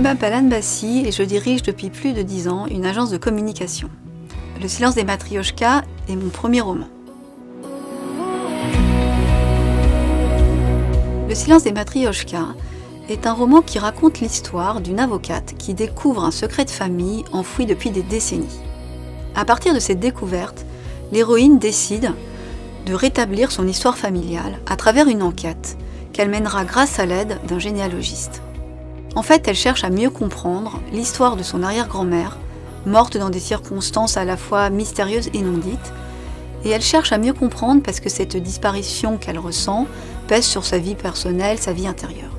m'appelle Anne Bassi et je dirige depuis plus de 10 ans une agence de communication. Le silence des matrioshkas est mon premier roman. Le silence des matrioshkas est un roman qui raconte l'histoire d'une avocate qui découvre un secret de famille enfoui depuis des décennies. À partir de cette découverte, l'héroïne décide de rétablir son histoire familiale à travers une enquête qu'elle mènera grâce à l'aide d'un généalogiste. En fait, elle cherche à mieux comprendre l'histoire de son arrière-grand-mère, morte dans des circonstances à la fois mystérieuses et non dites, et elle cherche à mieux comprendre parce que cette disparition qu'elle ressent pèse sur sa vie personnelle, sa vie intérieure.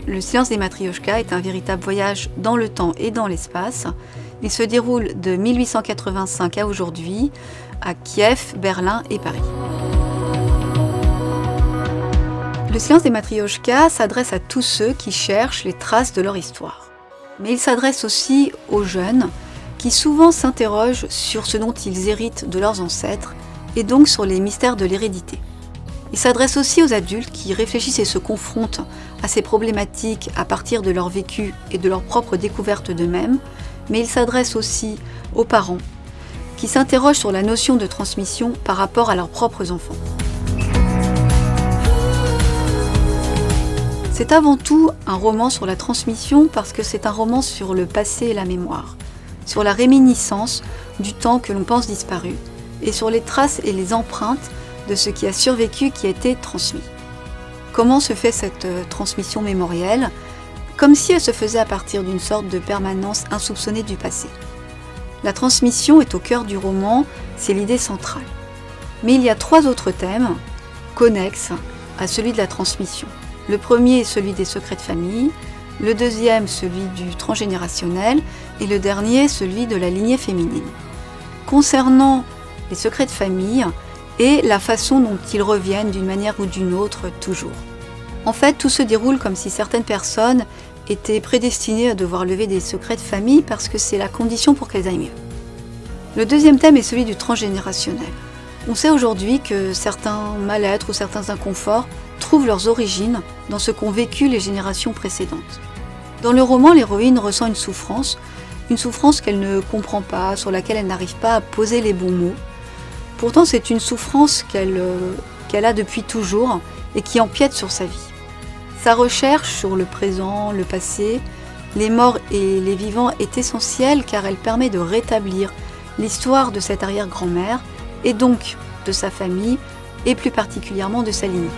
Le silence des matrioshkas est un véritable voyage dans le temps et dans l'espace. Il se déroule de 1885 à aujourd'hui, à Kiev, Berlin et Paris. Le silence des matrioshkas s'adresse à tous ceux qui cherchent les traces de leur histoire. Mais il s'adresse aussi aux jeunes qui souvent s'interrogent sur ce dont ils héritent de leurs ancêtres et donc sur les mystères de l'hérédité. Il s'adresse aussi aux adultes qui réfléchissent et se confrontent à ces problématiques à partir de leur vécu et de leur propre découverte d'eux-mêmes, mais il s'adresse aussi aux parents qui s'interrogent sur la notion de transmission par rapport à leurs propres enfants. C'est avant tout un roman sur la transmission parce que c'est un roman sur le passé et la mémoire, sur la réminiscence du temps que l'on pense disparu et sur les traces et les empreintes de ce qui a survécu, qui a été transmis. Comment se fait cette transmission mémorielle ? Comme si elle se faisait à partir d'une sorte de permanence insoupçonnée du passé. La transmission est au cœur du roman, c'est l'idée centrale. Mais il y a 3 autres thèmes connexes à celui de la transmission. Le premier est celui des secrets de famille, le deuxième celui du transgénérationnel et le dernier celui de la lignée féminine. Concernant les secrets de famille et la façon dont ils reviennent d'une manière ou d'une autre toujours. En fait, tout se déroule comme si certaines personnes étaient prédestinées à devoir lever des secrets de famille parce que c'est la condition pour qu'elles aillent mieux. Le deuxième thème est celui du transgénérationnel. On sait aujourd'hui que certains mal-être ou certains inconforts trouvent leurs origines dans ce qu'ont vécu les générations précédentes. Dans le roman, l'héroïne ressent une souffrance qu'elle ne comprend pas, sur laquelle elle n'arrive pas à poser les bons mots. Pourtant, c'est une souffrance qu'elle a depuis toujours et qui empiète sur sa vie. Sa recherche sur le présent, le passé, les morts et les vivants est essentielle car elle permet de rétablir l'histoire de cette arrière-grand-mère et donc de sa famille et plus particulièrement de sa lignée.